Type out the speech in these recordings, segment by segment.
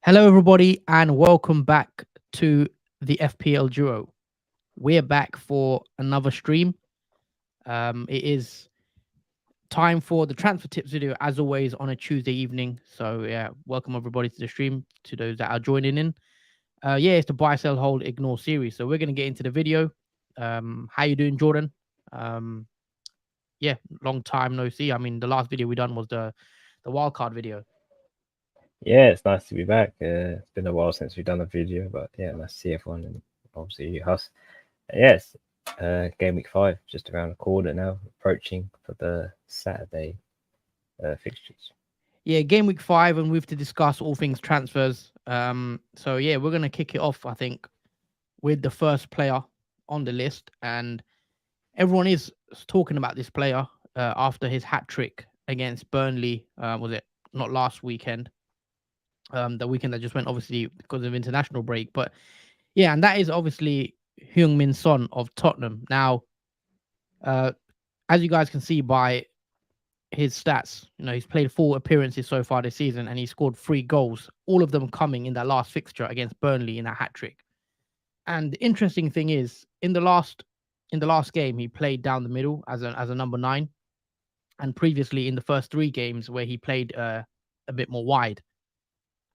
Hello, everybody, and welcome back to the FPL Duo. We're back for another stream. It is time for the transfer tips video, as always, on a Tuesday evening. So, yeah, welcome everybody to the stream. To those that are joining in, it's the buy, sell, hold, ignore series. So we're gonna get into the video. How you doing, Jordan? Um, yeah, long time no see. I mean, the last video we done was the wildcard video. Yeah, it's nice to be back. It's been a while since we've done a video, but yeah, nice to see everyone and obviously us. Yes, game week 5 just around the corner now, approaching for the Saturday fixtures. Yeah, game week 5, and we have to discuss all things transfers. So yeah, we're gonna kick it off, I think, with the first player on the list, and everyone is talking about this player after his hat trick against Burnley. Was it not last weekend? The weekend that just went, obviously because of international break. But yeah, and that is obviously Heung-min Son of Tottenham. Now, as you guys can see by his stats, he's played 4 appearances so far this season, and he scored 3 goals, all of them coming in that last fixture against Burnley in that hat trick. And the interesting thing is, in the last game, he played down the middle as a number 9, and previously in the first 3 games where he played a bit more wide.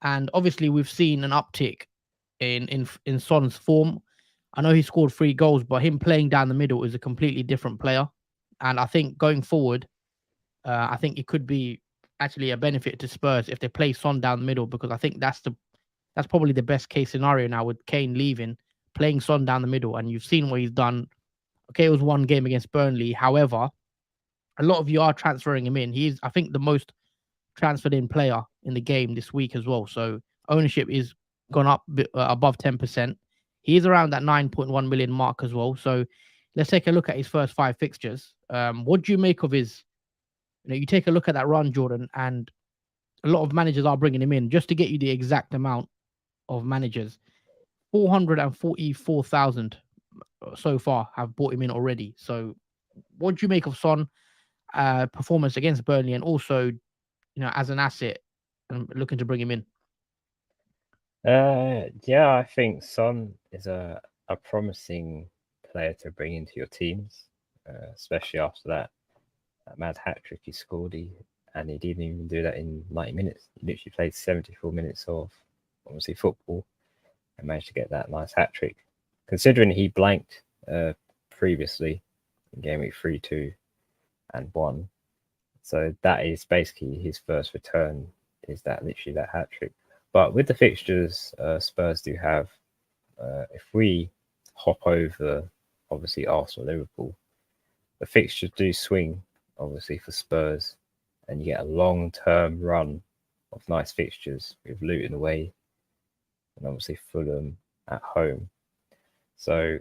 And obviously, we've seen an uptick in Son's form. I know he scored 3 goals, but him playing down the middle is a completely different player. And I think going forward, I think it could be actually a benefit to Spurs if they play Son down the middle, because I think that's probably the best case scenario now with Kane leaving, playing Son down the middle. And you've seen what he's done. Okay, it was 1 game against Burnley. However, a lot of you are transferring him in. He's, I think, the most transferred in player in the game this week as well. So ownership is gone up above 10%. He is around that 9.1 million mark as well. So let's take a look at his first 5 fixtures. What do you make of his? You take a look at that run, Jordan, and a lot of managers are bringing him in. Just to get you the exact amount of managers, 444,000 so far have bought him in already. So what do you make of Son performance against Burnley, and also, as an asset, and looking to bring him in? Yeah, I think Son is a promising player to bring into your teams, especially after that mad hat trick he scored. And he didn't even do that in 90 minutes. He literally played 74 minutes of obviously football and managed to get that nice hat trick. Considering he blanked previously in game week 3, 2, and 1. So that is basically his first return, is that literally that hat trick. But with the fixtures Spurs do have, if we hop over obviously Arsenal, Liverpool, the fixtures do swing obviously for Spurs, and you get a long-term run of nice fixtures with Luton away and obviously Fulham at home. So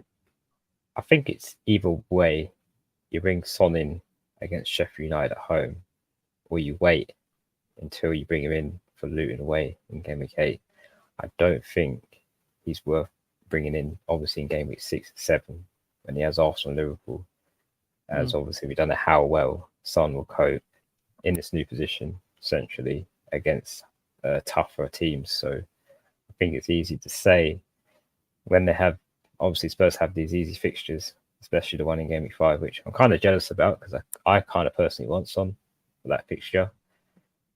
I think it's either way. You bring Son in against Sheffield United at home, or you wait until you bring him in for Luton away in game week 8. I don't think he's worth bringing in obviously in game week 6 and 7 when he has Arsenal and Liverpool, as obviously we don't know how well Son will cope in this new position essentially against tougher teams. So I think it's easy to say when they have, obviously Spurs have these easy fixtures, especially the one in game week 5, which I'm kind of jealous about because I kind of personally want Son for that fixture,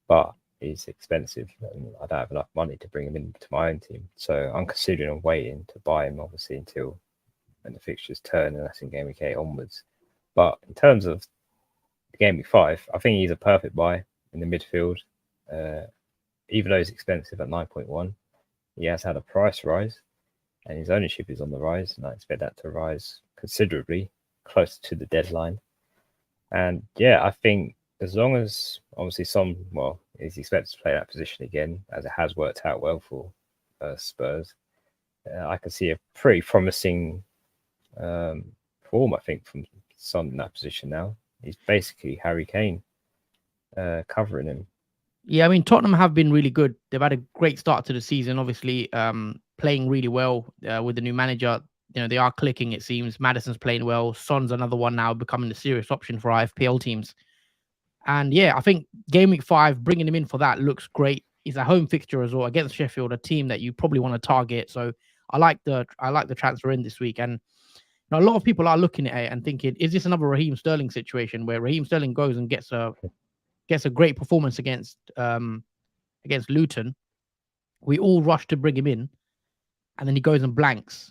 but he's expensive and I don't have enough money to bring him into my own team. So I'm considering and waiting to buy him obviously until when the fixtures turn, and that's in game week 8 onwards. But in terms of game week 5, I think he's a perfect buy in the midfield. Even though he's expensive at 9.1, he has had a price rise and his ownership is on the rise, and I expect that to rise considerably close to the deadline. And yeah, I think as long as obviously Son, is expected to play that position again, as it has worked out well for Spurs, I can see a pretty promising form, I think, from Son in that position now. He's basically Harry Kane covering him. Yeah, I mean, Tottenham have been really good. They've had a great start to the season, obviously, playing really well with the new manager. they are clicking, it seems. Madison's playing well. Son's another one now becoming a serious option for our FPL teams. And yeah, I think game week 5, bringing him in for that looks great. He's a home fixture as well against Sheffield, a team that you probably want to target. So I like the transfer in this week. And a lot of people are looking at it and thinking, is this another Raheem Sterling situation where Raheem Sterling goes and gets a great performance against Luton? We all rush to bring him in, and then he goes and blanks.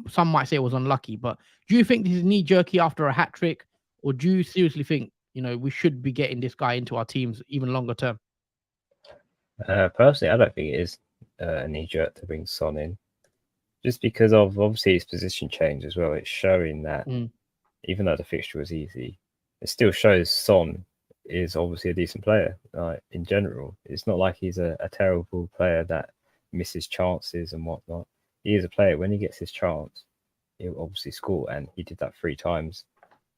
Some might say it was unlucky, but do you think this is knee jerky after a hat trick, or do you seriously think we should be getting this guy into our teams even longer term? Personally, I don't think it is a knee jerk to bring Son in, just because of obviously his position change as well. It's showing that even though the fixture was easy, it still shows Son is obviously a decent player. In general, it's not like he's a terrible player that misses chances and whatnot. He is a player, when he gets his chance, he'll obviously score, and he did that 3 times,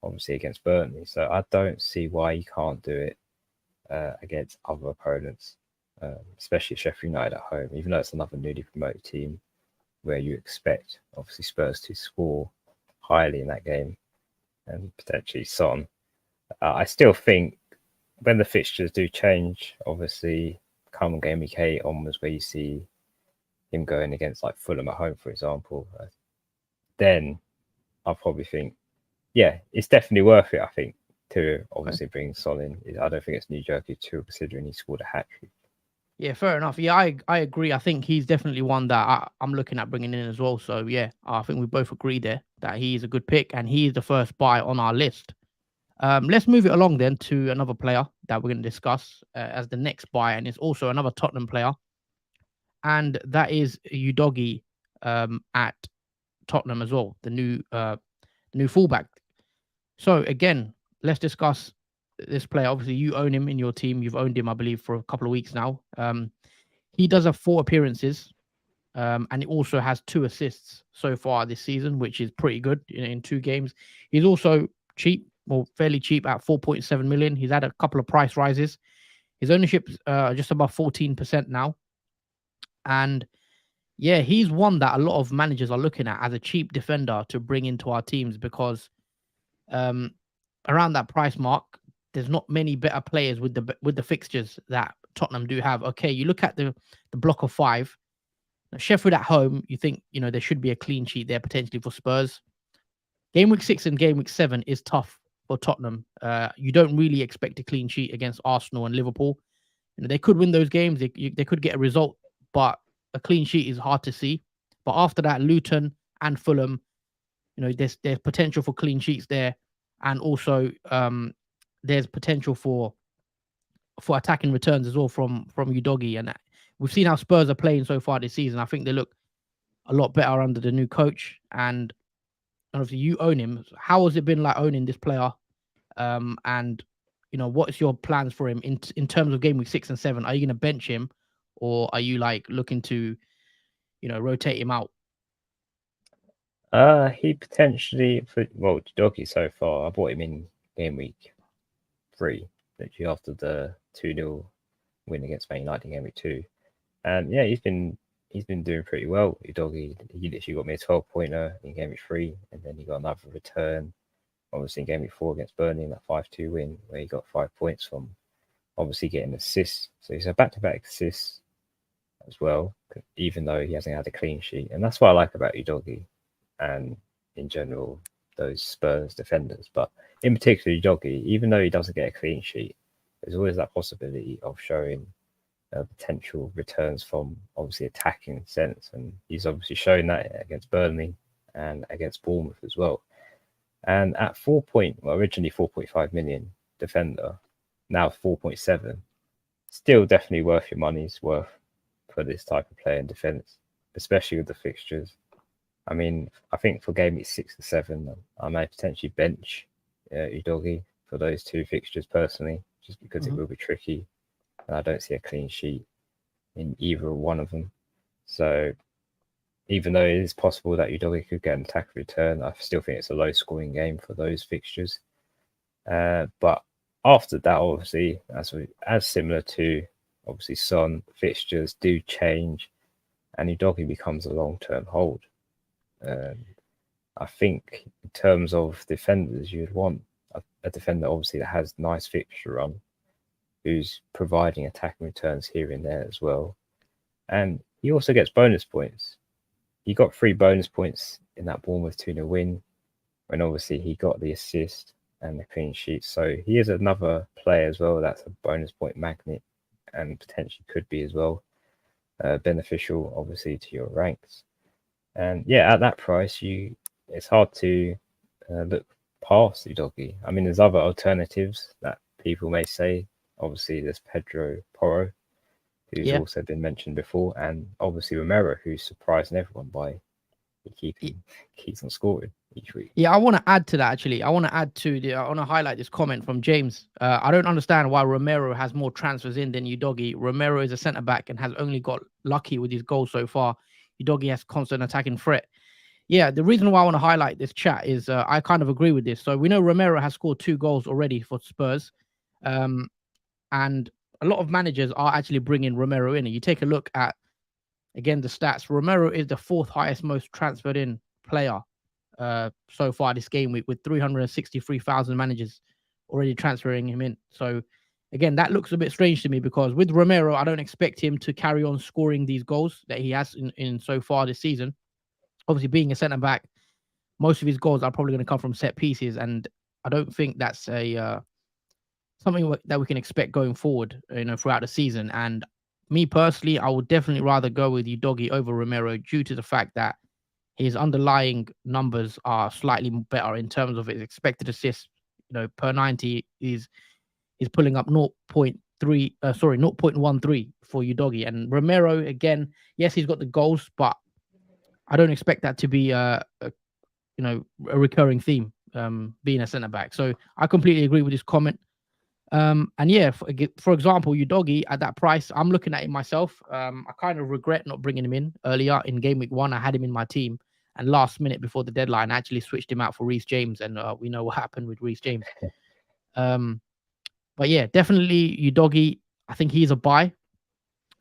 obviously against Burnley. So I don't see why he can't do it against other opponents, especially Sheffield United at home, even though it's another newly promoted team where you expect obviously Spurs to score highly in that game, and potentially Son. I still think when the fixtures do change, obviously come game week 8 onwards, where you see him going against like Fulham at home, for example, then I'll probably think, yeah, it's definitely worth it, I think, to obviously bring Son in. I don't think it's knee jerky too, considering he scored a hat trick. Yeah, fair enough. Yeah, I agree. I think he's definitely one that I'm looking at bringing in as well. So yeah, I think we both agree there that he's a good pick, and he's the first buy on our list. Let's move it along then to another player that we're going to discuss as the next buy, and it's also another Tottenham player, and that is Udogie at Tottenham as well, the new fullback. So again, let's discuss this player. Obviously, you own him in your team. You've owned him, I believe, for a couple of weeks now. He does have 4 appearances, and he also has 2 assists so far this season, which is pretty good in 2 games. He's also cheap, or fairly cheap, at 4.7 million. He's had a couple of price rises. His ownership's just above 14% now. And yeah, he's one that a lot of managers are looking at as a cheap defender to bring into our teams, because around that price mark, there's not many better players with the fixtures that Tottenham do have. Okay, you look at the block of 5. Sheffield at home, you think there should be a clean sheet there potentially for Spurs. Game week 6 and game week 7 is tough for Tottenham. You don't really expect a clean sheet against Arsenal and Liverpool. They could win those games. They could get a result, but a clean sheet is hard to see. But after that, Luton and Fulham, there's potential for clean sheets there, and also there's potential for attacking returns as well from Udogie. And we've seen how Spurs are playing so far this season. I think they look a lot better under the new coach, and obviously you own him. How has it been like owning this player? And what's your plans for him in terms of game week 6 and 7? Are you going to bench him, or are you like looking to rotate him out? He potentially, Udogie so far, I bought him in game week 3, literally after the 2-0 win against Man United in game week 2. And yeah, he's been doing pretty well. Udogie, he literally got me a 12-pointer in game week 3, and then he got another return, obviously in game week 4 against Burnley in that 5-2 win, where he got 5 points from obviously getting assists. So he's a back-to-back assists as well, even though he hasn't had a clean sheet. And that's what I like about Udogie, and in general those Spurs defenders. But in particular Udogie, even though he doesn't get a clean sheet, there's always that possibility of showing potential returns from obviously attacking sense, and he's obviously shown that against Burnley and against Bournemouth as well. And at originally 4.5 million defender, now 4.7, still definitely worth your money's worth for this type of player in defence, especially with the fixtures. I mean, I think for game week 6 and 7, I may potentially bench Udogie for those 2 fixtures personally, just because it will be tricky, and I don't see a clean sheet in either one of them. So even though it is possible that Udogie could get an attack return, I still think it's a low-scoring game for those fixtures. But after that, obviously, as similar to obviously Son, fixtures do change, and Udogie becomes a long-term hold. I think in terms of defenders, you'd want a defender obviously that has nice fixture run, who's providing attacking returns here and there as well. And he also gets bonus points. He got 3 bonus points in that Bournemouth 2-0 win, when obviously he got the assist and the clean sheet. So he is another player as well that's a bonus point magnet, and potentially could be as well beneficial, obviously, to your ranks. And yeah, at that price, it's hard to look past Udogie. I mean, there's other alternatives that people may say. Obviously, there's Pedro Porro, who's also been mentioned before, and obviously Romero, who's surprising everyone by keeps on scoring each week. Yeah, I want to add to that actually. I want to highlight this comment from James. I don't understand why Romero has more transfers in than Udogie. Romero is a centre back and has only got lucky with his goals so far. Udogie has constant attacking threat. Yeah, the reason why I want to highlight this chat is I kind of agree with this. So we know Romero has scored 2 goals already for Spurs, and a lot of managers are actually bringing Romero in. And you take a look at, again, the stats. Romero is the 4th highest most transferred in player so far this game week, with 363,000 managers already transferring him in. So again, that looks a bit strange to me, because with Romero, I don't expect him to carry on scoring these goals that he has in so far this season. Obviously, being a centre back, most of his goals are probably going to come from set pieces, and I don't think that's a something that we can expect going forward, throughout the season. And me personally, I would definitely rather go with Udogie over Romero, due to the fact that his underlying numbers are slightly better in terms of his expected assists. Per 90 is pulling up 0.13 for Udogie. And Romero, again, yes, he's got the goals, but I don't expect that to be a recurring theme, being a centre back. So I completely agree with this comment. And yeah, for example, Udogie at that price, I'm looking at it myself. I kind of regret not bringing him in earlier in game week 1. I had him in my team, and last minute before the deadline, I actually switched him out for Reece James, and we know what happened with Reece James. But yeah, definitely Udogie. I think he's a buy.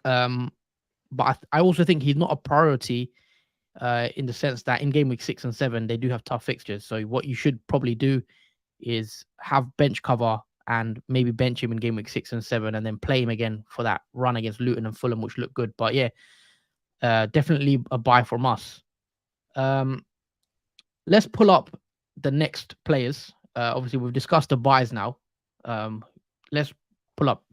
But I also think he's not a priority, in the sense that in game week 6 and 7 they do have tough fixtures. So what you should probably do is have bench cover and maybe bench him in game week 6 and 7, and then play him again for that run against Luton and Fulham, which looked good. But yeah, definitely a buy from us. Let's pull up the next players. Obviously, we've discussed the buys now. Let's pull up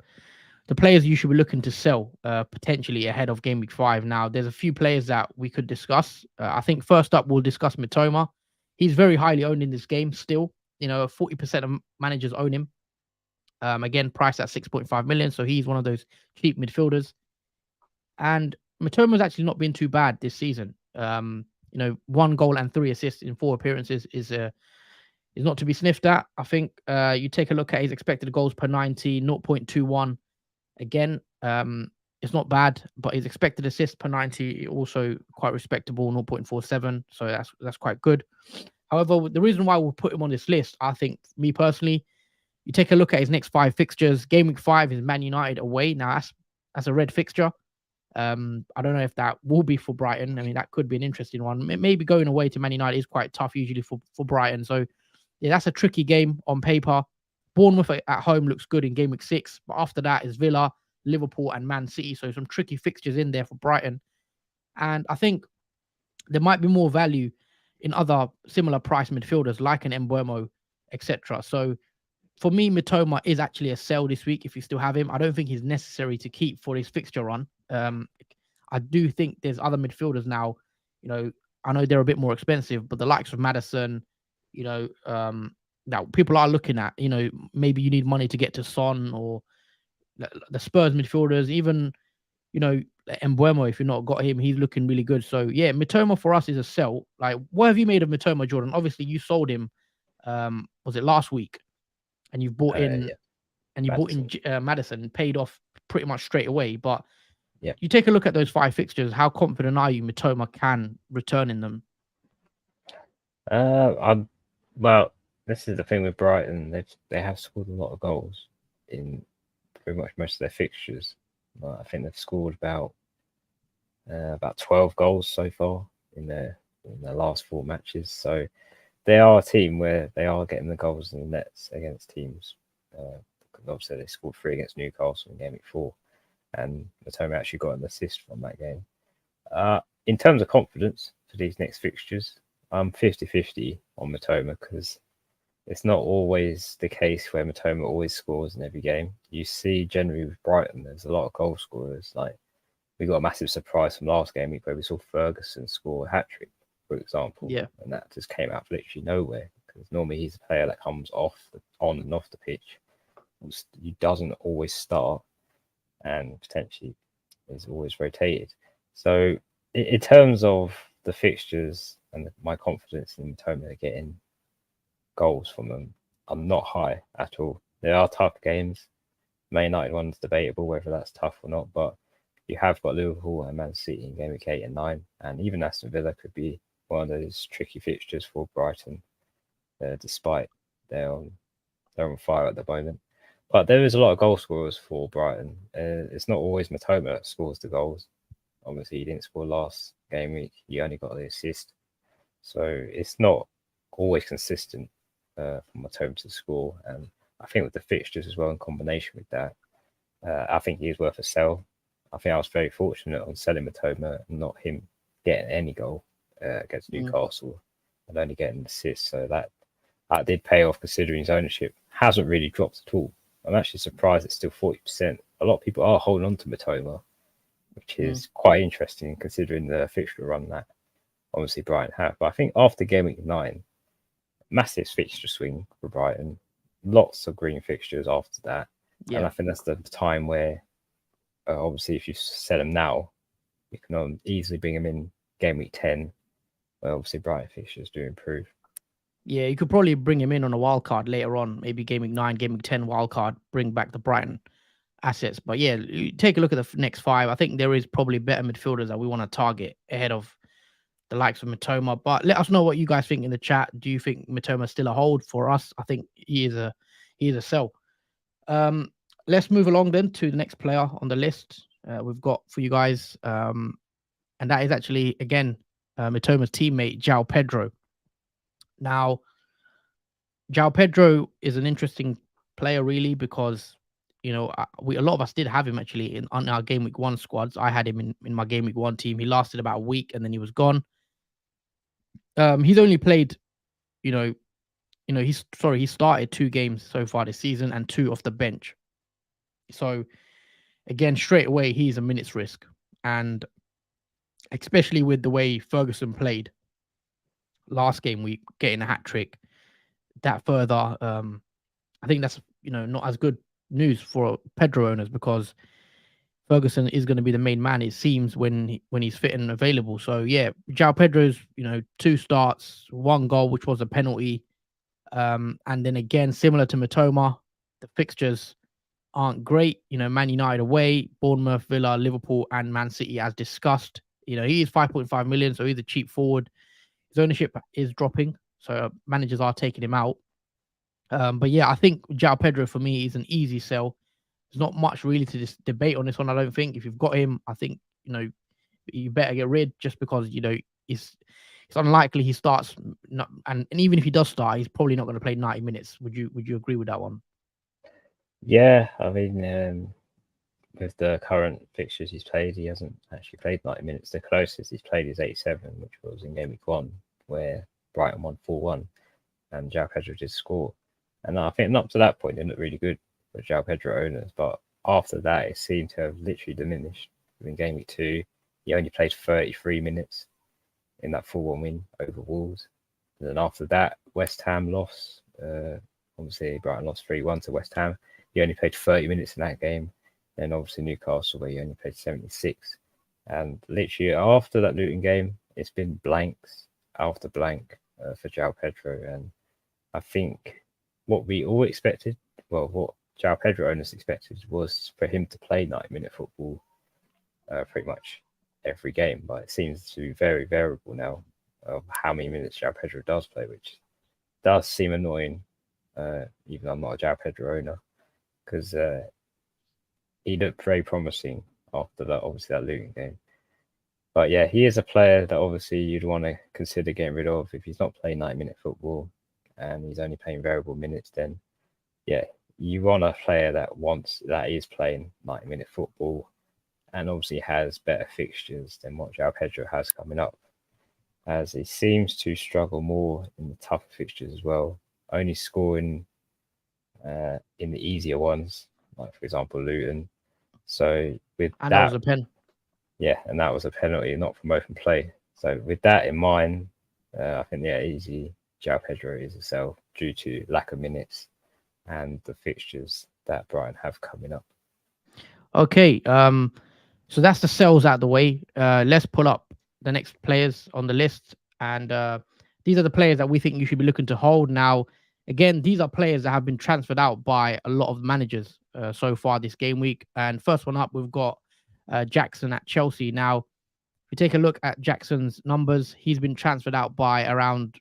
the players you should be looking to sell potentially ahead of game week 5. Now, there's a few players that we could discuss. I think first up, we'll discuss Mitoma. He's very highly owned in this game still. 40% of managers own him. Again, priced at 6.5 million. So he's one of those cheap midfielders. And Mitoma's actually not been too bad this season. 1 goal and 3 assists in 4 appearances is not to be sniffed at. I think you take a look at his expected goals per 90, 0.21. Again, it's not bad, but his expected assists per 90 also quite respectable, 0.47. So that's quite good. However, the reason why we'll put him on this list, I think, me personally, you take a look at his next 5 fixtures. Game week 5 is Man United away. Now that's a red fixture. I don't know if that will be for Brighton. I mean, that could be an interesting one. Maybe going away to Man United is quite tough usually for Brighton. So yeah, that's a tricky game on paper. Bournemouth at home looks good in game week 6, but after that is Villa, Liverpool, and Man City. So some tricky fixtures in there for Brighton. And I think there might be more value in other similar price midfielders like an Mbeumo, etc. So for me, Mitoma is actually a sell this week if you still have him. I don't think he's necessary to keep for his fixture run. I do think there's other midfielders now. I know they're a bit more expensive, but the likes of Maddison, now people are looking at, maybe you need money to get to Son or the Spurs midfielders, even, Mbeumo, if you've not got him, he's looking really good. So yeah, Mitoma for us is a sell. Like, what have you made of Mitoma, Jordan? Obviously you sold him, was it last week? And you've bought in, Maddison, paid off pretty much straight away. But you take a look at those 5 fixtures. How confident are you Mitoma can return in them? Well, this is the thing with Brighton. They have scored a lot of goals in pretty much most of their fixtures. I think they've scored about 12 goals so far in their in the last 4 matches. So they are a team where they are getting the goals in the nets against teams. Because obviously they scored 3 against Newcastle in Game Week 4, and Matoma actually got an assist from that game. In terms of confidence for these next fixtures, I'm 50-50 on Matoma because it's not always the case where Matoma always scores in every game. You see, generally with Brighton, there's a lot of goal scorers. Like we got a massive surprise from last game week where we saw Ferguson score a hat trick, for example, Yeah. and that just came out of literally nowhere because normally he's a player that comes on and off the pitch. He doesn't always start and potentially is always rotated. So in terms of the fixtures and my confidence in Matoma getting goals from them, I'm not high at all. There are tough games. Man United one's debatable whether that's tough or not, but you have got Liverpool and Man City in Game Week 8 and 9, and even Aston Villa could be one of those tricky fixtures for Brighton, despite they're on fire at the moment. But there is a lot of goal scorers for Brighton. It's not always Matoma that scores the goals. Obviously, he didn't score last game week. He only got the assist. So it's not always consistent for Matoma to score. And I think with the fixtures as well, in combination with that, I think he is worth a sell. I think I was very fortunate on selling Matoma and not him getting any goal against Newcastle and only getting an assist. So that did pay off considering his ownership hasn't really dropped at all. I'm actually surprised it's still 40%. A lot of people are holding on to Matoma, which is quite interesting considering the fixture run that obviously Brighton have. But I think after Game Week 9, massive fixture swing for Brighton, lots of green fixtures after that. Yeah. And I think that's the time where, obviously, if you sell them now, you can easily bring them in Game Week 10, where obviously Brighton fixtures do improve. Yeah, you could probably bring him in on a wild card later on, maybe Game Week 9, Game Week 10 wild card, bring back the Brighton assets. But yeah, take a look at the next 5. I think there is probably better midfielders that we want to target ahead of the likes of Matoma. But let us know what you guys think in the chat. Do you think Matoma is still a hold for us? I think he is a sell. Let's move along then to the next player on the list we've got for you guys. And that is actually, again, Matoma's teammate, João Pedro. Now, João Pedro is an interesting player, really, because a lot of us did have him actually on our Game Week 1 squads. I had him in my Game Week 1 team. He lasted about a week and then he was gone. He's only played, he started 2 games so far this season and 2 off the bench. So again, straight away, he's a minutes risk, and especially with the way Ferguson played last game week, getting a hat trick, that further, I think that's not as good news for Pedro owners because Ferguson is going to be the main man, it seems, when he's fit and available. So yeah, João Pedro's 2 starts, 1 goal, which was a penalty, and then again, similar to Matoma, the fixtures aren't great. Man United away, Bournemouth, Villa, Liverpool, and Man City, as discussed. He is 5.5 million, so he's a cheap forward. His ownership is dropping, so managers are taking him out. But yeah, I think João Pedro for me is an easy sell. There's not much really to debate on this one. I don't think. If you've got him, I think you better get rid, just because it's unlikely he starts. And even if he does start, he's probably not going to play 90 minutes. Would you agree with that one? Yeah, I mean, with the current fixtures he's played, he hasn't actually played 90 minutes. The closest he's played is 87, which was in Game Week 1, where Brighton won 4-1, and João Pedro did score. And I think up to that point, it looked really good for João Pedro owners. But after that, it seemed to have literally diminished. In Game Week 2, he only played 33 minutes in that 4-1 win over Wolves. And then after that, West Ham lost. Obviously, Brighton lost 3-1 to West Ham. He only played 30 minutes in that game. Then obviously Newcastle, where he only played 76. And literally after that Luton game, it's been blanks after blank for João Pedro. And I think what we all expected, well, what João Pedro owners expected, was for him to play 90-minute football pretty much every game. But it seems to be very variable now of how many minutes João Pedro does play, which does seem annoying, even though I'm not a João Pedro owner, because he looked very promising after that, obviously, that Luton game. But yeah, he is a player that obviously you'd want to consider getting rid of if he's not playing 90-minute football and he's only playing variable minutes. Then yeah, you want a player that is playing 90-minute football and obviously has better fixtures than what João Pedro has coming up, as he seems to struggle more in the tougher fixtures as well, only scoring in the easier ones, like for example Luton. So with And that was that, a pen. yeah, and that was a penalty, not from open play. So with that in mind, I think easy João Pedro is a sell due to lack of minutes and the fixtures that Brighton have coming up. Okay, so that's the sells out the way. Let's pull up the next players on the list, and these are the players that we think you should be looking to hold. Now, again, these are players that have been transferred out by a lot of managers so far this game week. And first one up, we've got Jackson at Chelsea. Now, if you take a look at Jackson's numbers, he's been transferred out by around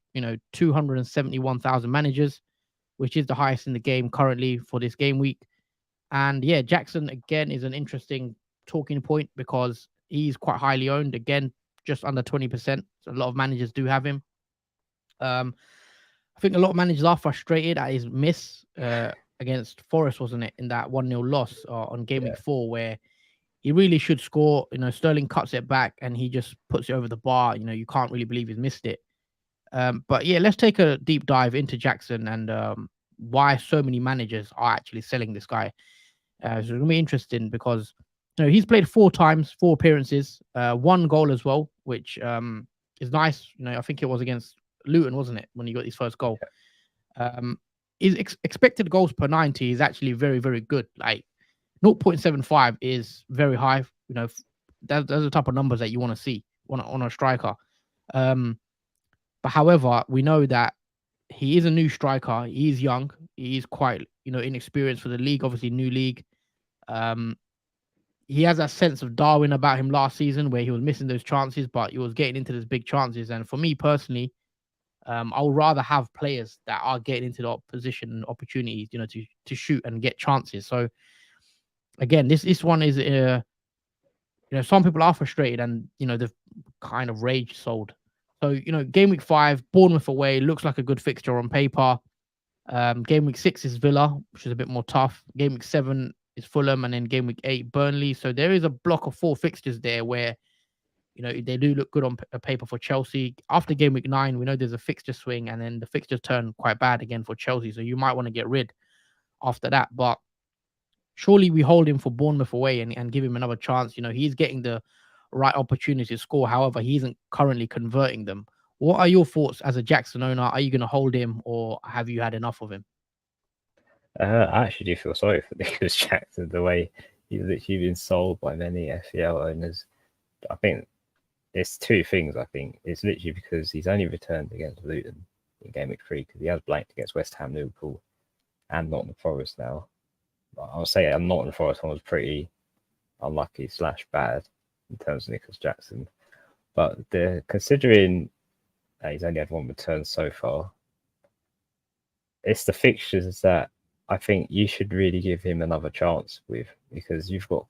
271,000 managers, which is the highest in the game currently for this game week. And yeah, Jackson again is an interesting talking point because he's quite highly owned. Again, just under 20%. So a lot of managers do have him. I think a lot of managers are frustrated at his miss against Forest, wasn't it, in that 1-0 loss on game week 4, where he really should score. Sterling cuts it back and he just puts it over the bar. You can't really believe he's missed it. But yeah, let's take a deep dive into Jackson and why so many managers are actually selling this guy. So it's gonna be interesting because he's played 4 times, 4 appearances, 1 goal as well, which is nice. I think it was against Luton, wasn't it, when he got his first goal? His expected goals per 90 is actually very, very good. Like 0.75 is very high. That's the type of numbers that you want to see on a striker. But however, we know that he is a new striker. He is young. He is quite, inexperienced for the league. Obviously, new league. He has that sense of Darwin about him last season, where he was missing those chances, but he was getting into those big chances. And for me personally, I would rather have players that are getting into the position and opportunities, to shoot and get chances. So again, this one is, some people are frustrated and they've kind of rage sold. So game week 5, Bournemouth away looks like a good fixture on paper. Game week 6 is Villa, which is a bit more tough. Game week 7 is Fulham, and then game week 8 Burnley. So there is a block of 4 fixtures there where they do look good on paper for Chelsea. After game week 9, we know there's a fixture swing, and then the fixtures turn quite bad again for Chelsea. So you might want to get rid after that. But surely we hold him for Bournemouth away and give him another chance. He's getting the right opportunity to score. However, he isn't currently converting them. What are your thoughts as a Jackson owner? Are you going to hold him, or have you had enough of him? I actually do feel sorry for Nicholas Jackson, the way he's literally been sold by many FPL owners. I think there's 2 things. I think it's literally because he's only returned against Luton in game week 3 because he has blanked against West Ham, Liverpool, and Nottingham Forest now. I'll say Nottingham Forest one was pretty unlucky / bad in terms of Nicholas Jackson. But considering he's only had 1 return so far, it's the fixtures that I think you should really give him another chance with, because you've got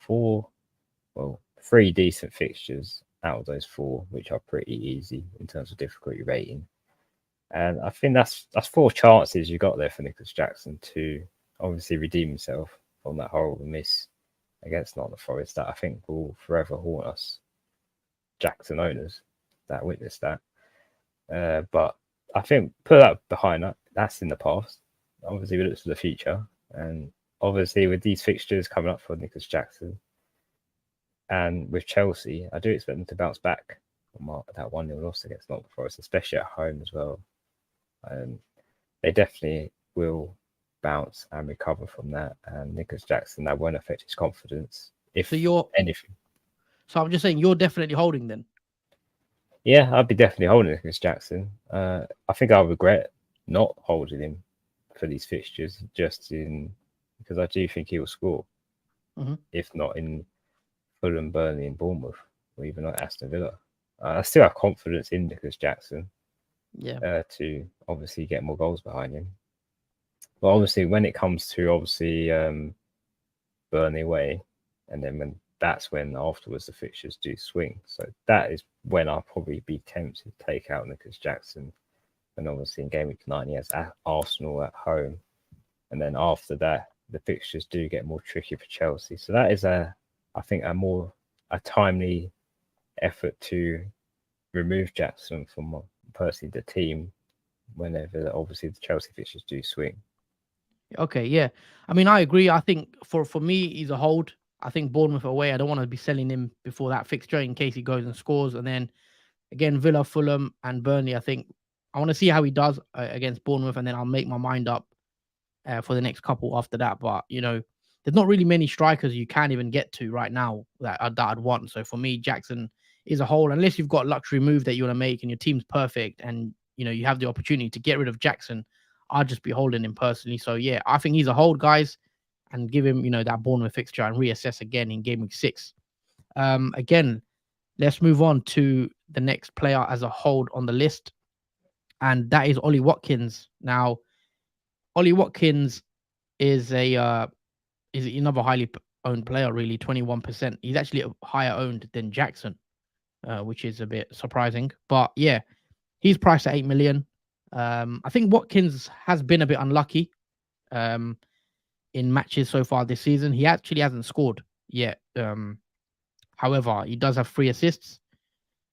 3 decent fixtures out of those 4, which are pretty easy in terms of difficulty rating. And I think that's 4 chances you got there for Nicholas Jackson to obviously redeem himself from that horrible miss against Nottingham Forest that I think will forever haunt us Jackson owners that witnessed that. But I think put that behind that, that's in the past. Obviously, we look to the future, and obviously with these fixtures coming up for Nicholas Jackson and with Chelsea, I do expect them to bounce back from that 1-0 loss against Nottingham Forest, especially at home as well. They definitely will bounce and recover from that. And Nicholas Jackson, that won't affect his confidence, if anything. So I'm just saying, you're definitely holding then. Yeah, I'd be definitely holding Nicholas Jackson. I think I'll regret not holding him for these fixtures, because I do think he will score, if not in Fulham, Burnley, and Bournemouth, or even like Aston Villa. I still have confidence in Nicholas Jackson, to obviously get more goals behind him. But obviously, when it comes to Burnley away, and then when that's when afterwards the fixtures do swing. So that is when I'll probably be tempted to take out Nicholas Jackson. And obviously in game week 9 he has Arsenal at home, and then after that the fixtures do get more tricky for Chelsea. So that is I think a timely effort to remove Jackson from personally the team whenever obviously the Chelsea fixtures do swing. Okay, yeah. I mean, I agree. I think for me, he's a hold. I think Bournemouth away. I don't want to be selling him before that fixture in case he goes and scores. And then again, Villa, Fulham, and Burnley. I think I want to see how he does against Bournemouth, and then I'll make my mind up for the next couple after that. But there's not really many strikers you can even get to right now that I'd want. So for me, Jackson is a hold unless you've got a luxury move that you want to make and your team's perfect, and you have the opportunity to get rid of Jackson. I'd just be holding him personally. So yeah, I think he's a hold, guys, and give him that Bournemouth fixture and reassess again in game week 6. Again, let's move on to the next player as a hold on the list, and that is Ollie Watkins. Now, Ollie Watkins is another highly owned player, really, 21%. He's actually higher owned than Jackson, which is a bit surprising. But yeah, he's priced at 8 million. I think Watkins has been a bit unlucky in matches so far this season. He actually hasn't scored yet. However, he does have 3 assists,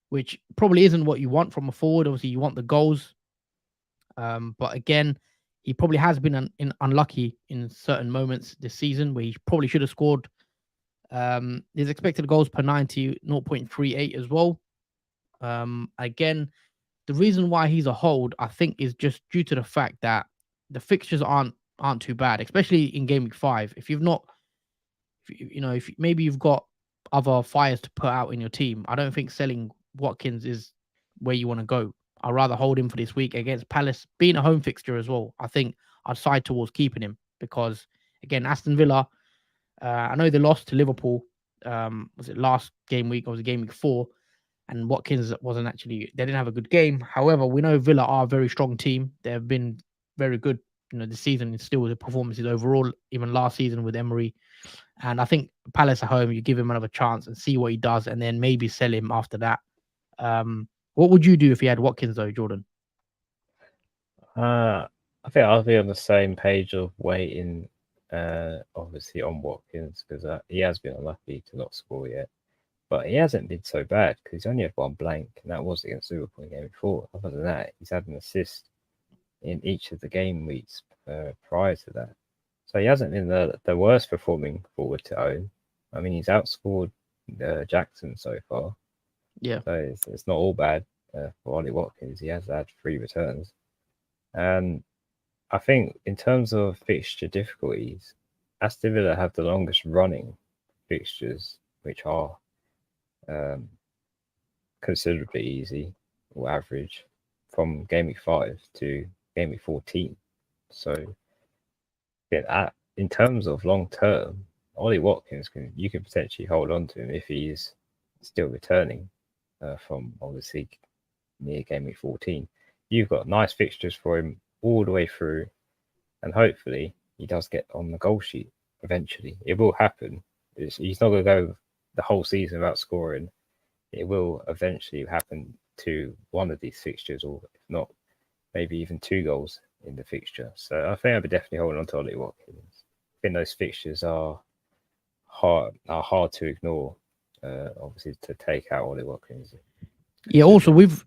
which probably isn't what you want from a forward. Obviously, you want the goals. But again, he probably has been unlucky in certain moments this season where he probably should have scored. His expected goals per 90, 0.38 as well. Again, the reason why he's a hold, I think, is just due to the fact that the fixtures aren't too bad, especially in game week 5. If you've not, if maybe you've got other fires to put out in your team, I don't think selling Watkins is where you want to go. I'd rather hold him for this week against Palace, being a home fixture as well. I think I'd side towards keeping him because, again, Aston Villa, I know they lost to Liverpool. Was it last game week or was it game week 4? And Watkins they didn't have a good game. However, we know Villa are a very strong team. They've been very good, this season. It's still the performances overall, even last season with Emery. And I think Palace at home, you give him another chance and see what he does, and then maybe sell him after that. What would you do if you had Watkins though, Jordan? I think I'll be on the same page of waiting, obviously on Watkins because he has been unlucky to not score yet. But he hasn't been so bad because he's only had 1 blank, and that was against Liverpool in game before. Other than that, he's had an assist in each of the game weeks prior to that. So he hasn't been the worst performing forward to own. I mean, he's outscored Jackson so far. Yeah. So it's not all bad for Ollie Watkins. He has had 3 returns. And I think in terms of fixture difficulties, Aston Villa have the longest running fixtures, which are considerably easy or average from game week 5 to game week 14. So in terms of long term, Ollie Watkins you can potentially hold on to him if he's still returning from obviously near game week 14. You've got nice fixtures for him all the way through, and hopefully he does get on the goal sheet eventually. It will happen. He's not going to go the whole season without scoring. It will eventually happen to one of these fixtures, or if not, maybe even 2 goals in the fixture. So I think I'll be definitely holding on to Ollie Watkins. I think those fixtures are hard to ignore. Obviously, to take out Ollie Watkins. Yeah. Also, we've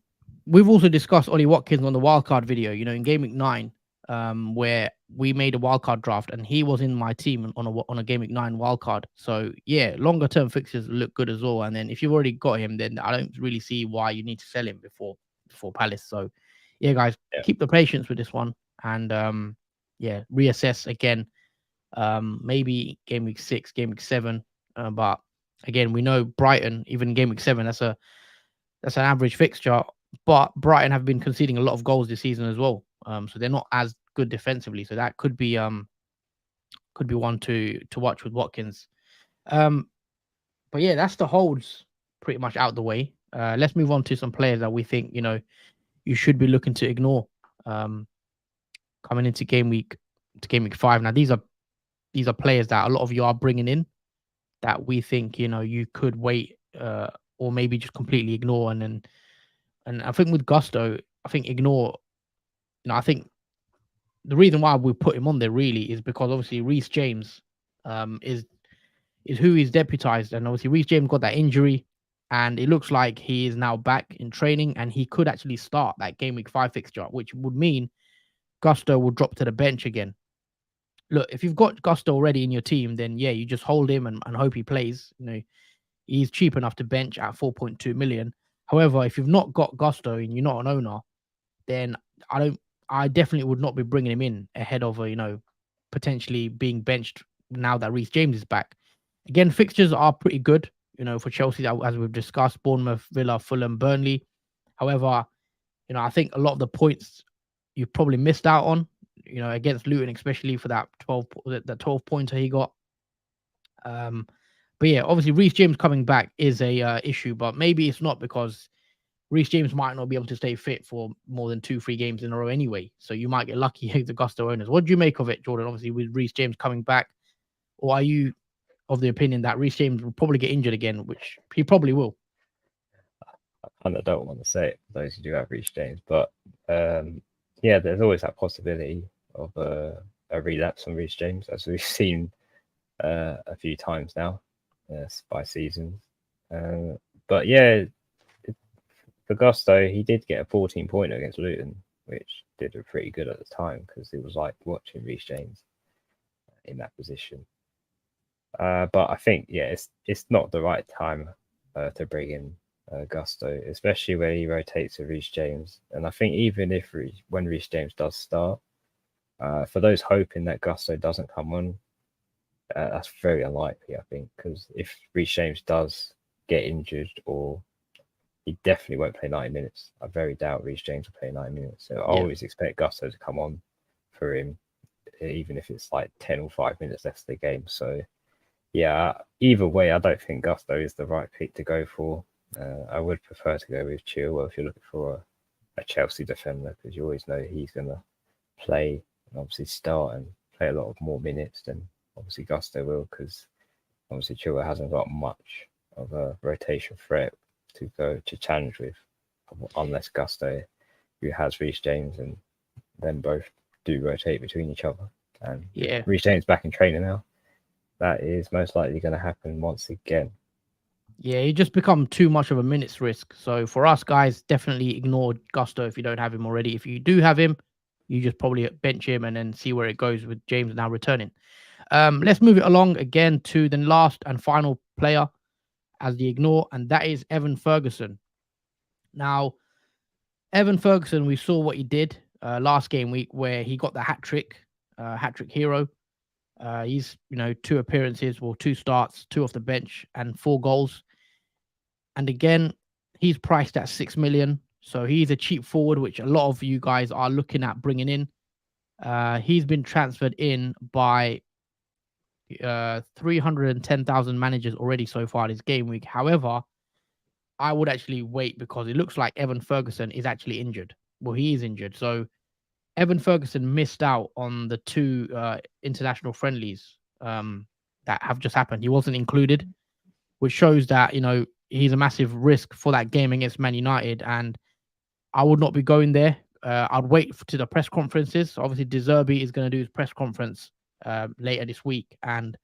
also discussed Ollie Watkins on the wildcard video. In game week 9, where we made a wildcard draft, and he was in my team on a game week 9 wildcard. So yeah, longer term fixtures look good as well. And then if you've already got him, then I don't really see why you need to sell him before Palace. So yeah, guys, keep the patience with this one, and reassess again. Maybe game week 6, game week 7. But again, we know Brighton, even game week 7, that's an average fixture. But Brighton have been conceding a lot of goals this season as well. So they're not as good defensively. So that could be one to watch with Watkins. But yeah, that's the holds pretty much out the way. Let's move on to some players that we think you should be looking to ignore coming into game week 5. Now these are players that a lot of you are bringing in. that we think you could wait, or maybe just completely ignore. And I think with Gusto, I think ignore. I think the reason why we put him on there really is because obviously Reece James is who he's deputized, and obviously Reece James got that injury, and it looks like he is now back in training, and he could actually start that game week 5 fixture, which would mean Gusto will drop to the bench again. Look, if you've got Gusto already in your team, then yeah, you just hold him and hope he plays. He's cheap enough to bench at 4.2 million. However, if you've not got Gusto and you're not an owner, then I definitely would not be bringing him in ahead of potentially being benched now that Reece James is back. Again, fixtures are pretty good, for Chelsea, as we've discussed: Bournemouth, Villa, Fulham, Burnley. However, I think a lot of the points you've probably missed out on, against Luton, especially for that 12 pointer he got. But yeah, obviously Reece James coming back is a issue, but maybe it's not, because Reece James might not be able to stay fit for more than 2-3 games in a row anyway. So you might get lucky, the Gusto owners. What do you make of it, Jordan? Obviously, with Reece James coming back, or are you of the opinion that Reece James will probably get injured again, which he probably will? I kind of don't want to say it for those who do have Reece James, but yeah, there's always that possibility of a relapse on Reece James, as we've seen a few times now by seasons. But yeah, for Gusto, he did get a 14-pointer against Luton, which did a pretty good at the time, because it was like watching Reece James in that position. But I think, yeah, it's not the right time to bring in Gusto, especially where he rotates with Reece James. And I think even if when Reece James does start, for those hoping that Gusto doesn't come on, that's very unlikely, I think, because if Reece James does get injured, or he definitely won't play 90 minutes. I very doubt Reece James will play 90 minutes. So I always expect Gusto to come on for him, even if it's like 10 or 5 minutes left of the game. So yeah, either way, I don't think Gusto is the right pick to go for. I would prefer to go with Chilwell if you're looking for a Chelsea defender, because you always know he's going to play and obviously start and play a lot of more minutes than obviously Gusto will, because obviously Chilwell hasn't got much of a rotation threat to go to challenge with, unless Gusto, who has Reece James, and then both do rotate between each other. And yeah, Reece James back in training now, that is most likely going to happen once again. Yeah, he just become too much of a minutes risk. So for us guys, definitely ignore Gusto if you don't have him already. If you do have him, you just probably bench him and then see where it goes with James now returning. Let's move it along again to the last and final player as the ignore, and that is Evan Ferguson. Now, Evan Ferguson, we saw what he did last game week, where he got the hat trick hero. He's 2 appearances, 2 starts, 2 off the bench, and 4 goals. And again, he's priced at 6 million, so he's a cheap forward, which a lot of you guys are looking at bringing in. He's been transferred in by 310,000 managers already so far this game week. However, I would actually wait, because it looks like Evan Ferguson is actually injured. Well, he is injured. So Evan Ferguson missed out on the 2 international friendlies that have just happened. He wasn't included, which shows that, he's a massive risk for that game against Man United. And I would not be going there. I'd wait to the press conferences. Obviously, De Zerbi is going to do his press conference later this week, and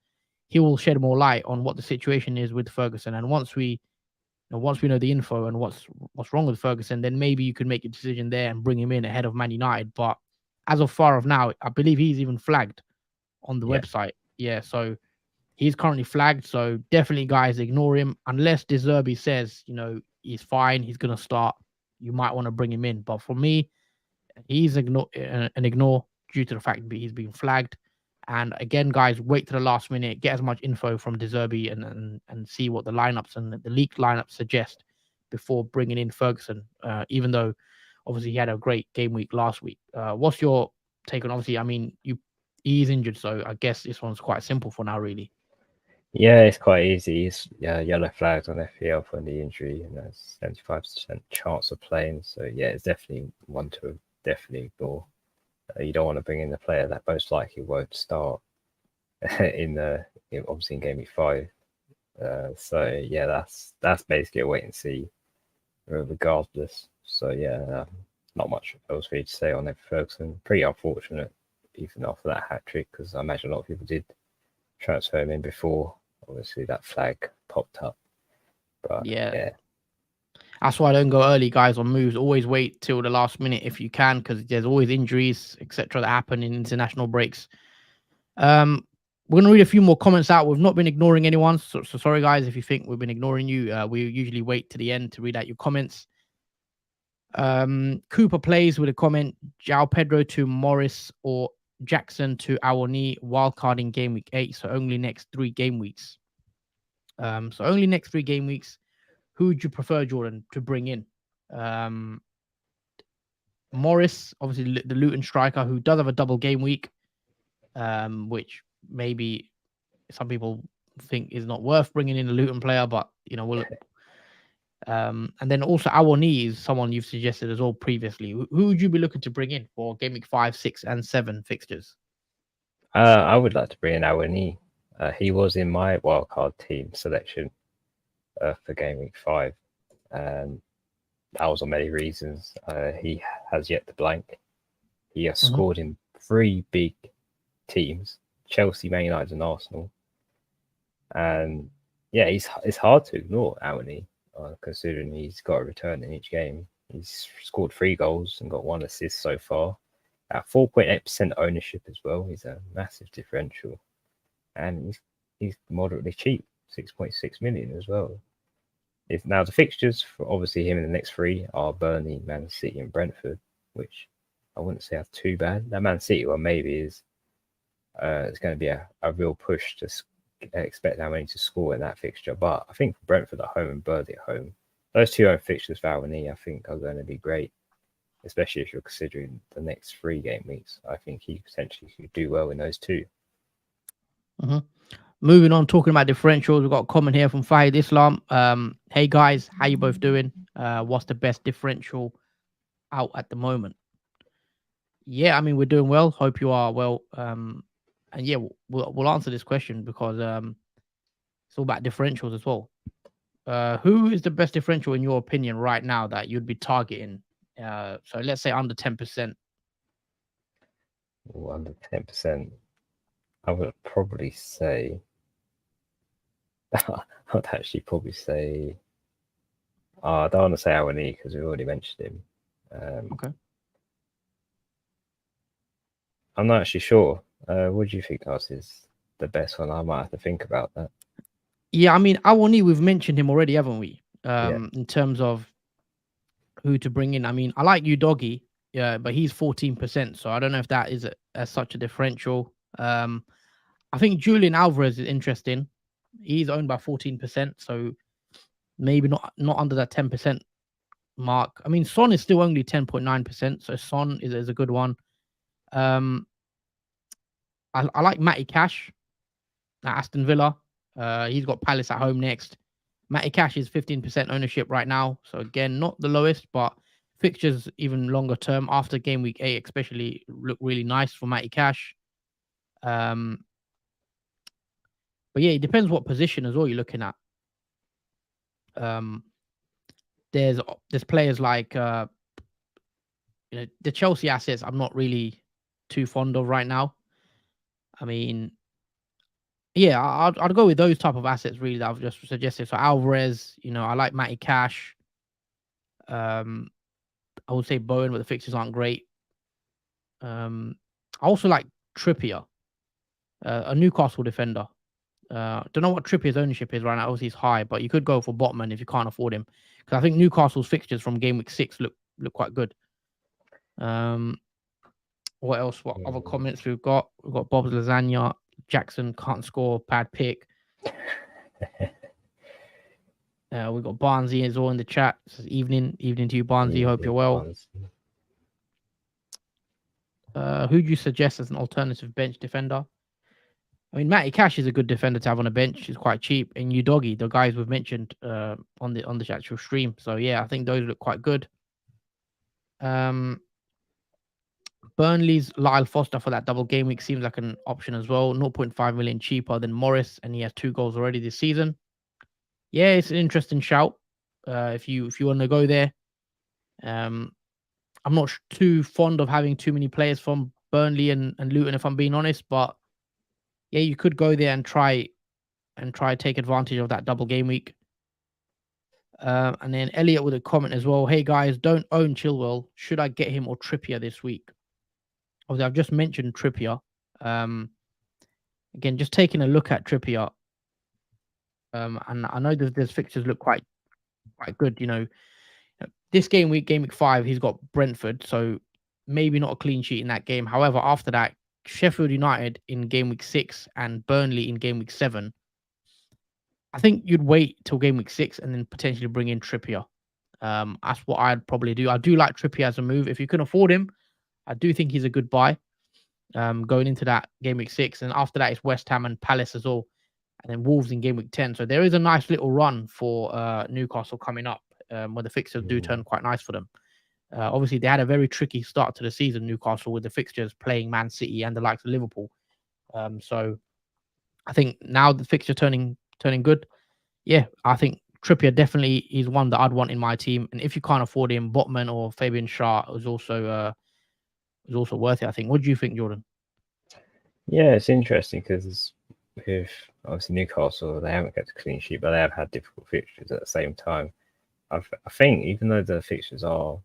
he will shed more light on what the situation is with Ferguson. And once we know the info and what's wrong with Ferguson, then maybe you could make a decision there and bring him in ahead of Man United. But as of far of now, I believe he's even flagged on the website. Yeah, so he's currently flagged. So definitely, guys, ignore him unless De Zerbi says, he's fine, he's gonna start. You might want to bring him in. But for me, he's an ignore due to the fact that he's been flagged. And again, guys, wait to the last minute, get as much info from De Zerbi and see what the lineups and the leaked lineups suggest before bringing in Ferguson. Even though obviously he had a great game week last week. What's your take on? Obviously, I mean, he's injured, so I guess this one's quite simple for now, really. Yeah, it's quite easy. It's yellow flags on FPL for the injury, and there's 75% chance of playing. So yeah, it's definitely one to definitely ignore. You don't want to bring in the player that most likely won't start obviously in game week 5. So yeah, that's basically a wait and see, regardless. So yeah, not much else for you to say on Evan Ferguson. Pretty unfortunate, even after that hat trick, because I imagine a lot of people did transfer him in before. Obviously, that flag popped up, but Yeah, yeah, that's why I don't go early, guys, on moves. Always wait till the last minute if you can, because there's always injuries, etc., that happen in international breaks. We're gonna read a few more comments out. We've not been ignoring anyone, so sorry, guys, if you think we've been ignoring you. We usually wait to the end to read out your comments. Cooper plays with a comment: Jao Pedro to Morris or Jackson to Awani, wildcard in game week 8. So only next 3 game weeks. So only next 3 game weeks. Who would you prefer, Jordan, to bring in? Um, Morris, obviously the Luton striker, who does have a double game week, which maybe some people think is not worth bringing in a Luton player, but we'll. And then also Awani is someone you've suggested as well previously. Who would you be looking to bring in for game week 5, 6, and 7 fixtures? I would like to bring in Awani. He was in my wildcard team selection for game week 5, and that was on many reasons. He has yet to blank. He has scored in 3 big teams: Chelsea, Man United, and Arsenal. And yeah, it's hard to ignore Awani, considering he's got a return in each game. He's scored 3 goals and got 1 assist so far. At 4.8% ownership as well. He's a massive differential, and he's moderately cheap, 6.6 million as well. Now the fixtures for obviously him in the next 3 are Burnley, Man City, and Brentford, which I wouldn't say are too bad. That Man City one maybe is it's going to be a real push to expect how many to score in that fixture. But I think for Brentford at home and Burnley at home, those 2 home fixtures for Awani, I think are going to be great, especially if you're considering the next 3 game weeks. I think he potentially could do well in those 2. Moving on, talking about differentials, we've got a comment here from Fahid Islam. Hey guys, how you both doing? What's the best differential out at the moment? Yeah, I mean we're doing well. Hope you are well. And yeah, we'll answer this question because it's all about differentials as well. Who is the best differential in your opinion right now that you'd be targeting? So let's say under 10%. Under 10%, I would probably say. I'd actually probably say. I don't want to say Awani because we've already mentioned him. Okay. I'm not actually sure. What do you think, Lars, is the best one? I might have to think about that. Yeah, I mean Awani, we've mentioned him already, haven't we? Yeah. In terms of who to bring in. I mean, I like you, Doggy. Yeah, but he's 14%, so I don't know if that is such a differential. I think Julian Alvarez is interesting. He's owned by 14%, so maybe not under that 10% mark. I mean, Son is still only 10.9%, so Son is a good one. I like Matty Cash at Aston Villa. He's got Palace at home next. Matty Cash is 15% ownership right now, so again, not the lowest, but fixtures even longer term after game week 8 especially look really nice for Matty Cash. But yeah, it depends what position as well you're looking at. There's players like the Chelsea assets I'm not really too fond of right now. I mean, yeah, I'd go with those type of assets really that I've just suggested. So Alvarez, I like Matty Cash. I would say Bowen, but the fixtures aren't great. I also like Trippier, a Newcastle defender. Don't know what Trippier's ownership is right now. Obviously, he's high, but you could go for Botman if you can't afford him, because I think Newcastle's fixtures from game week 6 look quite good. What else? What other comments we've got? We've got Bob's Lasagna. Jackson can't score. Bad pick. We've got Barnsley as well in the chat. It says evening to you, Barnsley. Hope you're well. Who do you suggest as an alternative bench defender? I mean, Matty Cash is a good defender to have on a bench. He's quite cheap. And you Doggy, the guys we've mentioned on the actual stream. So yeah, I think those look quite good. Burnley's Lyle Foster for that double game week seems like an option as well. 0.5 million cheaper than Morris, and he has 2 goals already this season. Yeah, it's an interesting shout. If you want to go there, um, I'm not too fond of having too many players from Burnley and Luton, if I'm being honest. But yeah, you could go there and try take advantage of that double game week. And then Elliot with a comment as well. Hey guys, don't own Chilwell. Should I get him or Trippier this week? Obviously, I've just mentioned Trippier. Um, Again, just taking a look at Trippier. And I know that there's fixtures look quite good. This game week 5, he's got Brentford, so maybe not a clean sheet in that game. However, after that, Sheffield United in game week 6 and Burnley in game week 7. I think you'd wait till game week 6 and then potentially bring in Trippier. That's what I'd probably do. I do like Trippier as a move. If you can afford him, I do think he's a good buy. Going into that game week 6, and after that it's West Ham and Palace as well, and then Wolves in game week 10. So there is a nice little run for Newcastle coming up, where the fixtures do turn quite nice for them. Obviously, they had a very tricky start to the season, Newcastle, with the fixtures playing Man City and the likes of Liverpool. So I think now the fixture turning good. Yeah, I think Trippier definitely is one that I'd want in my team. And if you can't afford him, Botman or Fabian Schär is also worth it, I think. What do you think, Jordan? Yeah, it's interesting because with obviously Newcastle, they haven't kept a clean sheet, but they have had difficult fixtures at the same time. I think even though the fixtures are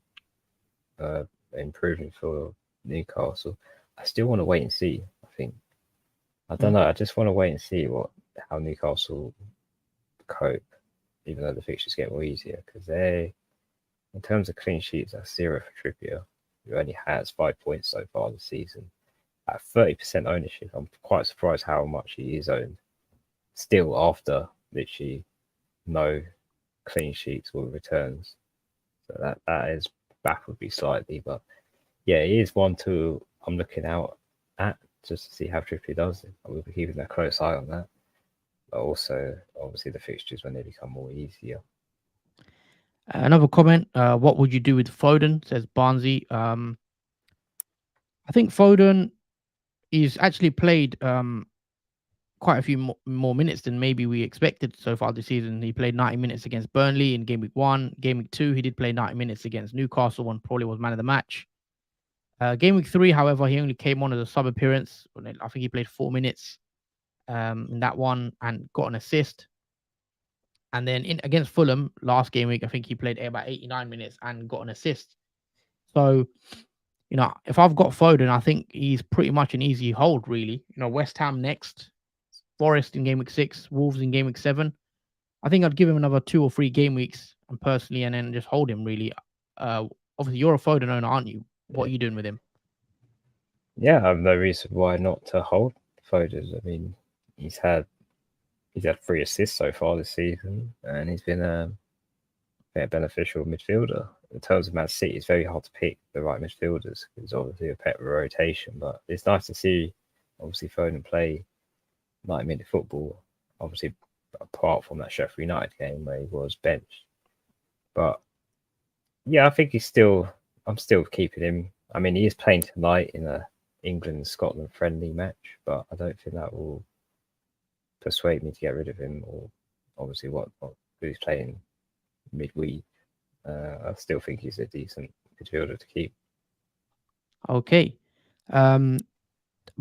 improving for Newcastle, I still want to wait and see. I don't know. I just want to wait and see how Newcastle cope, even though the fixtures get more easier. Because in terms of clean sheets, that's 0 for Trippier, who only has 5 points so far this season. At 30% ownership, I'm quite surprised how much he is owned. Still, after literally no clean sheets or returns, so that has baffled me slightly. But yeah, he is one I'm looking out at just to see how Trippier does. We'll be keeping a close eye on that. But also, obviously, the fixtures when they become more easier. Another comment. What would you do with Foden? Says Barnsey. I think Foden is actually played quite a few more minutes than maybe we expected so far this season. He played 90 minutes against Burnley in game week 1. Game week 2, he did play 90 minutes against Newcastle and probably was man of the match. Game week 3, however, he only came on as a sub appearance. I think he played 4 minutes in that one and got an assist. And then against Fulham last game week, I think he played about 89 minutes and got an assist. So, if I've got Foden, I think he's pretty much an easy hold, really. West Ham next, Forest in game week 6, Wolves in game week 7. I think I'd give him another 2 or 3 game weeks and then just hold him, really. Obviously, you're a Foden owner, aren't you? What are you doing with him? Yeah, I have no reason why not to hold Foden. I mean, he's had 3 assists so far this season, and he's been a beneficial midfielder. In terms of Man City, it's very hard to pick the right midfielders because obviously a pet rotation. But it's nice to see, obviously, Foden play 90-minute football. Obviously, apart from that Sheffield United game where he was benched. But yeah, I think I'm still keeping him. I mean, he is playing tonight in a England-Scotland friendly match, but I don't think that will persuade me to get rid of him. Or obviously, who's playing midweek. I still think he's a decent midfielder to keep. Okay. But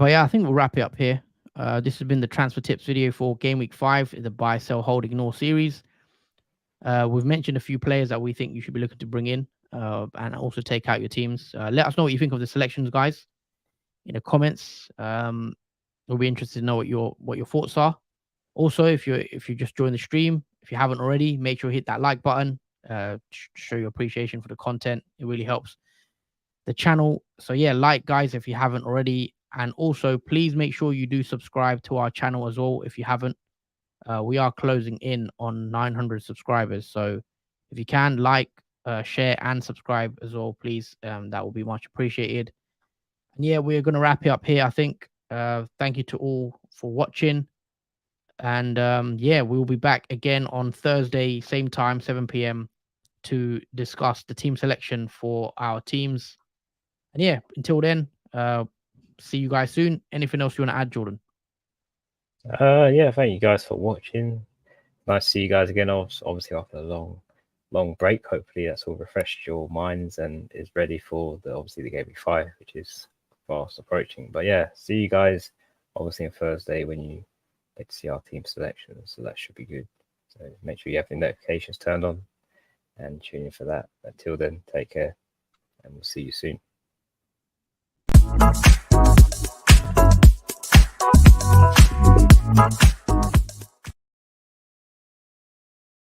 yeah, I think we'll wrap it up here. This has been the transfer tips video for game week 5, the buy, sell, hold, ignore series. We've mentioned a few players that we think you should be looking to bring in and also take out your teams. Let us know what you think of the selections, guys, in the comments. We'll be interested to know what your thoughts are. Also, if you just joined the stream, if you haven't already, make sure you hit that like button. Show your appreciation for the content. It really helps the channel. So yeah, like, guys, if you haven't already, and also please make sure you do subscribe to our channel as well if you haven't. We are closing in on 900 subscribers, so if you can like, share, and subscribe as well, please. That will be much appreciated. And yeah, we're going to wrap it up here, I think. Thank you to all for watching. And yeah, we'll be back again on Thursday, same time, 7 p.m. to discuss the team selection for our teams. And yeah, until then, see you guys soon. Anything else you want to add, Jordan? Yeah, thank you guys for watching. Nice to see you guys again. Obviously after a long break. Hopefully that's all refreshed your minds and is ready for the Gameweek 5, which is fast approaching. But yeah, see you guys obviously on Thursday when you get to see our team selection. So that should be good. So make sure you have the notifications turned on and tune in for that. Until then, take care and we'll see you soon.